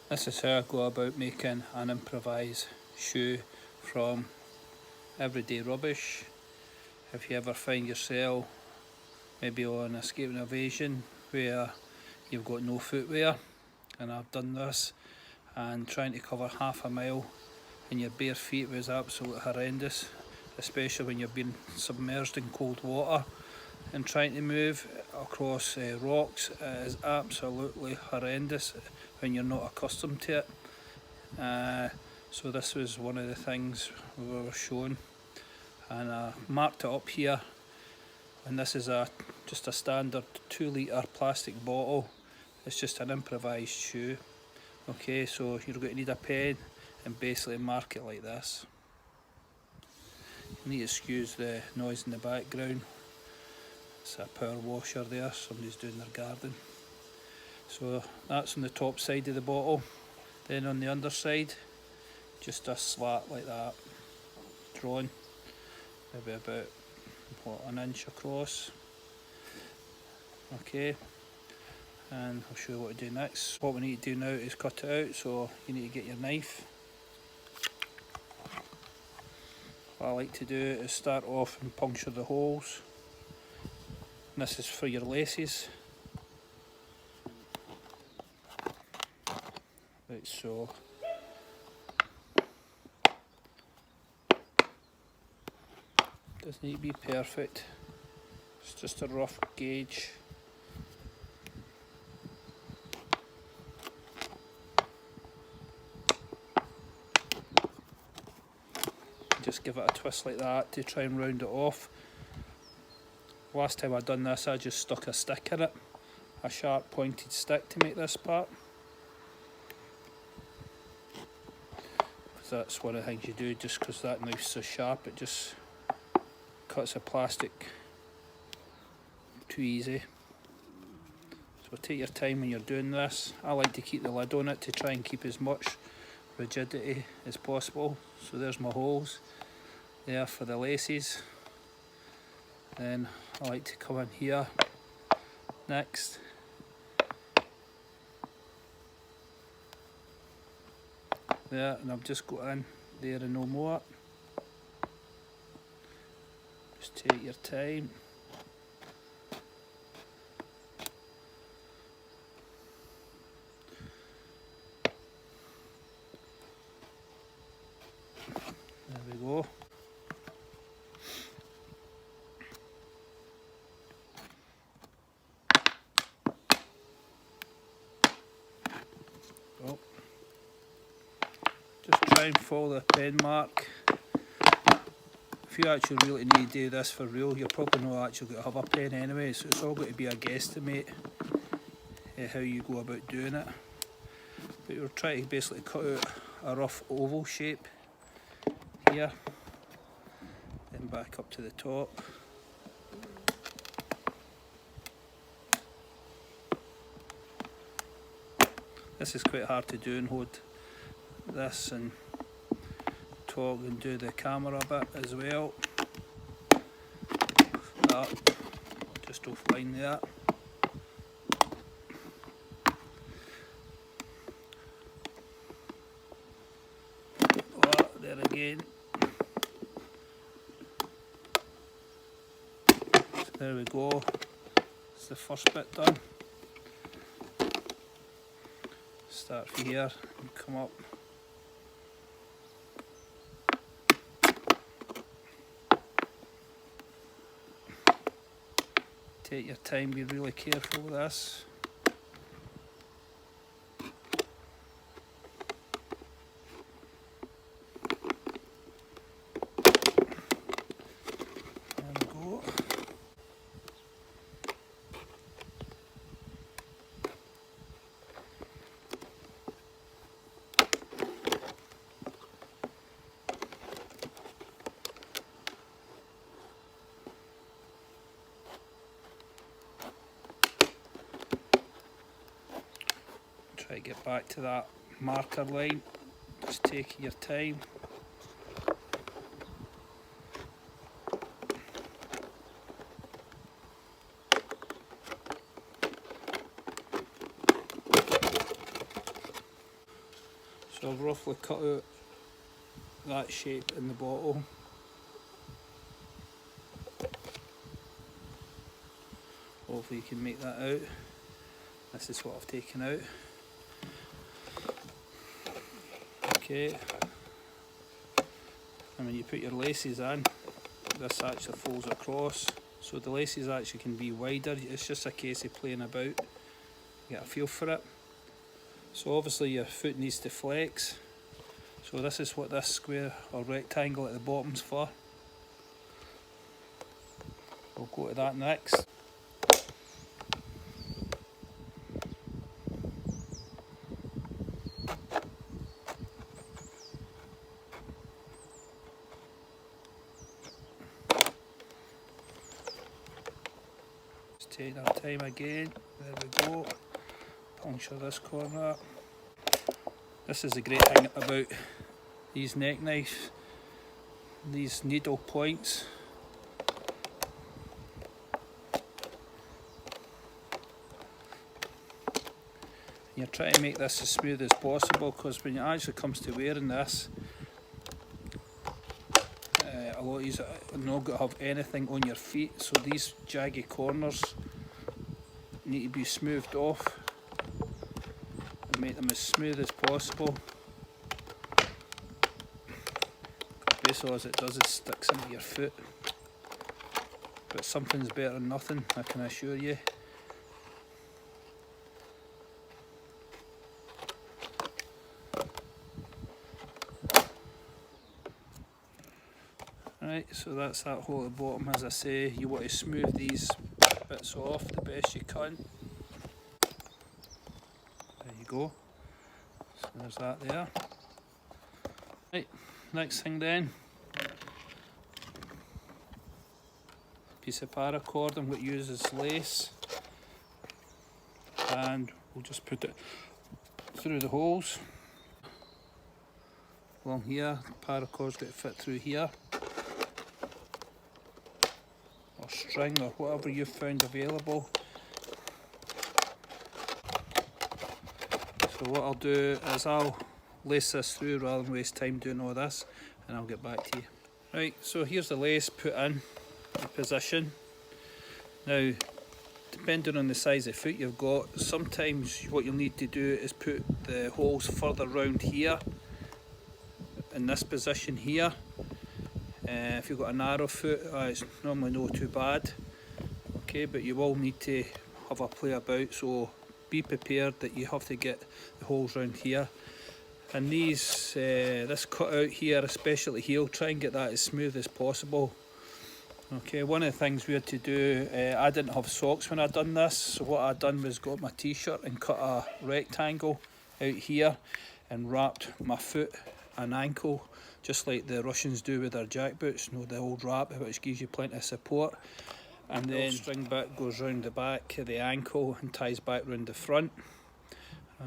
This is how I go about making an improvised shoe from everyday rubbish. If you ever find yourself maybe on escaping evasion where you've got no footwear, and I've done this, and trying to cover half a mile in your bare feet was absolutely horrendous, especially when you've been submerged in cold water, and trying to move across rocks is absolutely horrendous when you're not accustomed to it. So this was one of the things we were shown, and I marked it up here, and this is just a standard 2 litre plastic bottle. It's just an improvised shoe. Okay, so you're going to need a pen and basically mark it like this. You need to excuse the noise in the background. It's a power washer there, somebody's doing their garden. So that's on the top side of the bottle. Then on the underside, just a slat like that, drawn maybe about an inch across. Okay, and I'll show you what to do next. What we need to do now is cut it out, so you need to get your knife. What I like to do is start off and puncture the holes. And this is for your laces. Right, so doesn't need to be perfect, it's just a rough gauge. Just give it a twist like that to try and round it off. Last time I done this, I just stuck a stick in it, a sharp pointed stick, to make this part. That's one of the things you do, just because that knife's so sharp, it just cuts the plastic too easy. So take your time when you're doing this. I like to keep the lid on it to try and keep as much rigidity as possible. So there's my holes there for the laces. Then I like to come in here next. There, and I've just got in there and no more. Just take your time. There we go. Oh. Just try and follow the pen mark. If you actually really need to do this for real, you're probably not actually going to have a pen anyway, so it's all going to be a guesstimate how you go about doing it. But you're trying to basically cut out a rough oval shape here, then back up to the top. This is quite hard to do and hold this and talk and do the camera bit as well. Just offline there. There again. So there we go. It's the first bit done. Start from here and come up. Take your time, be really careful with this. There we go. Try to get back to that marker line, just taking your time. So I've roughly cut out that shape in the bottle. Hopefully you can make that out. This is what I've taken out. Okay, and when you put your laces in, this actually folds across, so the laces actually can be wider. It's just a case of playing about, get a feel for it. So obviously your foot needs to flex, so this is what this square or rectangle at the bottom's for. We'll go to that next. Take our time again, there we go, puncture this corner. This is the great thing about these neck knives, these needle points. You're trying to make this as smooth as possible, because when it actually comes to wearing this, a lot of you are not going to have anything on your feet, so these jagged corners need to be smoothed off and make them as smooth as possible. Basically all it does is sticks into your foot, but something's better than nothing, I can assure you. Right, so that's that hole at the bottom. As I say, you want to smooth these bits off the best you can. There you go. So there's that there. Right, next thing then. Piece of paracord, I'm going to use as lace. And we'll just put it through the holes. Along here, the paracord's got to fit through here. Or string or whatever you've found available. So what I'll do is I'll lace this through rather than waste time doing all this, and I'll get back to you. Right, so here's the lace put in position. Now, depending on the size of foot you've got, sometimes what you'll need to do is put the holes further round here, in this position here. If you've got a narrow foot, it's normally not too bad. Okay, but you will need to have a play about, so be prepared that you have to get the holes round here. And these, this cut out here, especially heel, try and get that as smooth as possible. Okay, one of the things we had to do, I didn't have socks when I done this, so what I done was got my t-shirt and cut a rectangle out here and wrapped my foot and ankle just like the Russians do with their jackboots, you know, the old wrap which gives you plenty of support. And then the string bit goes round the back of the ankle and ties back round the front.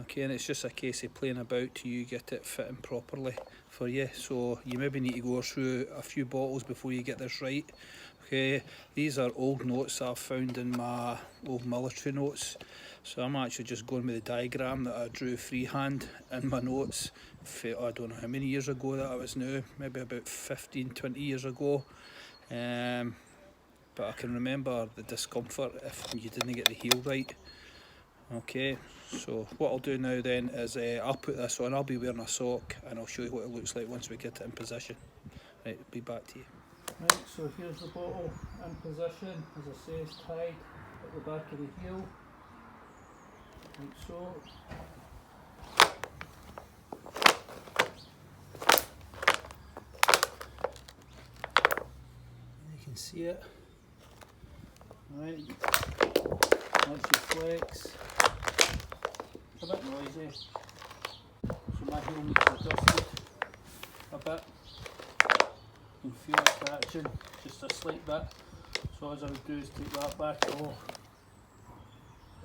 Okay, and it's just a case of playing about till you get it fitting properly for you. So you maybe need to go through a few bottles before you get this right. Okay, these are old notes that I've found in my old military notes. So I'm actually just going with the diagram that I drew freehand in my notes. I don't know how many years ago that was now, maybe about 15-20 years ago. But I can remember the discomfort if you didn't get the heel right. Okay, so what I'll do now then is I'll put this on, I'll be wearing a sock, and I'll show you what it looks like once we get it in position. Right, be back to you. Right, so here's the bottle in position. As I say, it's tied at the back of the heel, like so. You can see it. Right, once you flex, it's a bit noisy, so my heel needs adjusted a bit. You can feel it catching, just a slight bit. So as I would do is take that back off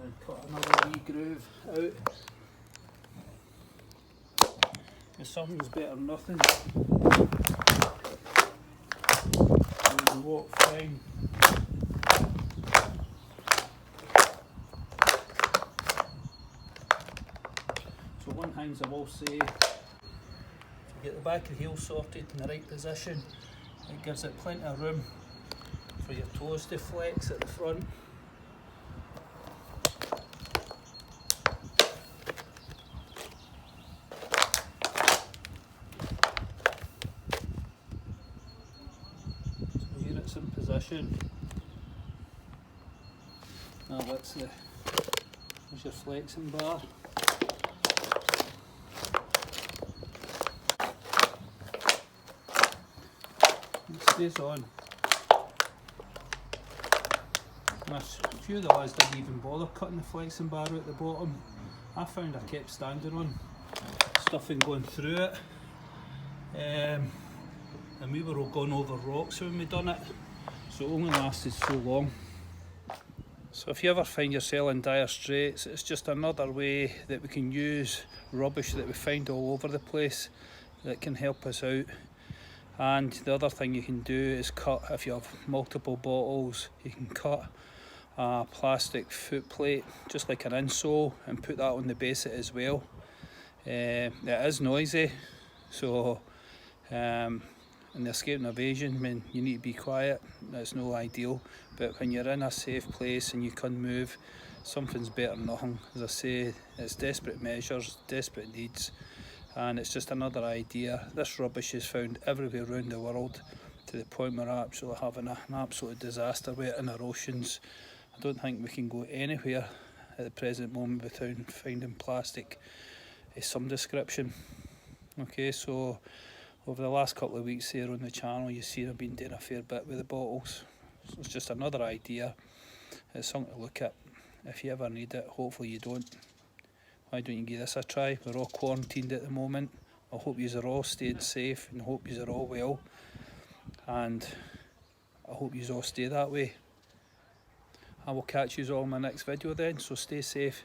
and cut another wee groove out. If something's better than nothing, you can walk fine. So one thing I will say, get the back of the heel sorted in the right position. It gives it plenty of room for your toes to flex at the front. So here it's in position. Now there's your flexing bar. It stays on. And a few of the lads didn't even bother cutting the flexing bar out at the bottom. I found I kept standing on stuff and going through it. And we were all going over rocks when we done it, so it only lasted so long. So if you ever find yourself in dire straits, it's just another way that we can use rubbish that we find all over the place that can help us out. And the other thing you can do is cut, if you have multiple bottles, you can cut a plastic foot plate, just like an insole, and put that on the base of it as well. It is noisy, so in the escape and evasion, I mean, you need to be quiet, that's no ideal, but when you're in a safe place and you can move, something's better than nothing. As I say, it's desperate measures, desperate needs, and it's just another idea. This rubbish is found everywhere around the world, to the point we're actually having an absolute disaster with it in our oceans. I don't think we can go anywhere at the present moment without finding plastic of some description. Okay, so over the last couple of weeks here on the channel, you've seen I've been doing a fair bit with the bottles. So it's just another idea. It's something to look at if you ever need it. Hopefully you don't. Why don't you give this a try? We're all quarantined at the moment. I hope you are all staying safe and hope you are all well. And I hope you all stay that way. I will catch you all in my next video then, so stay safe.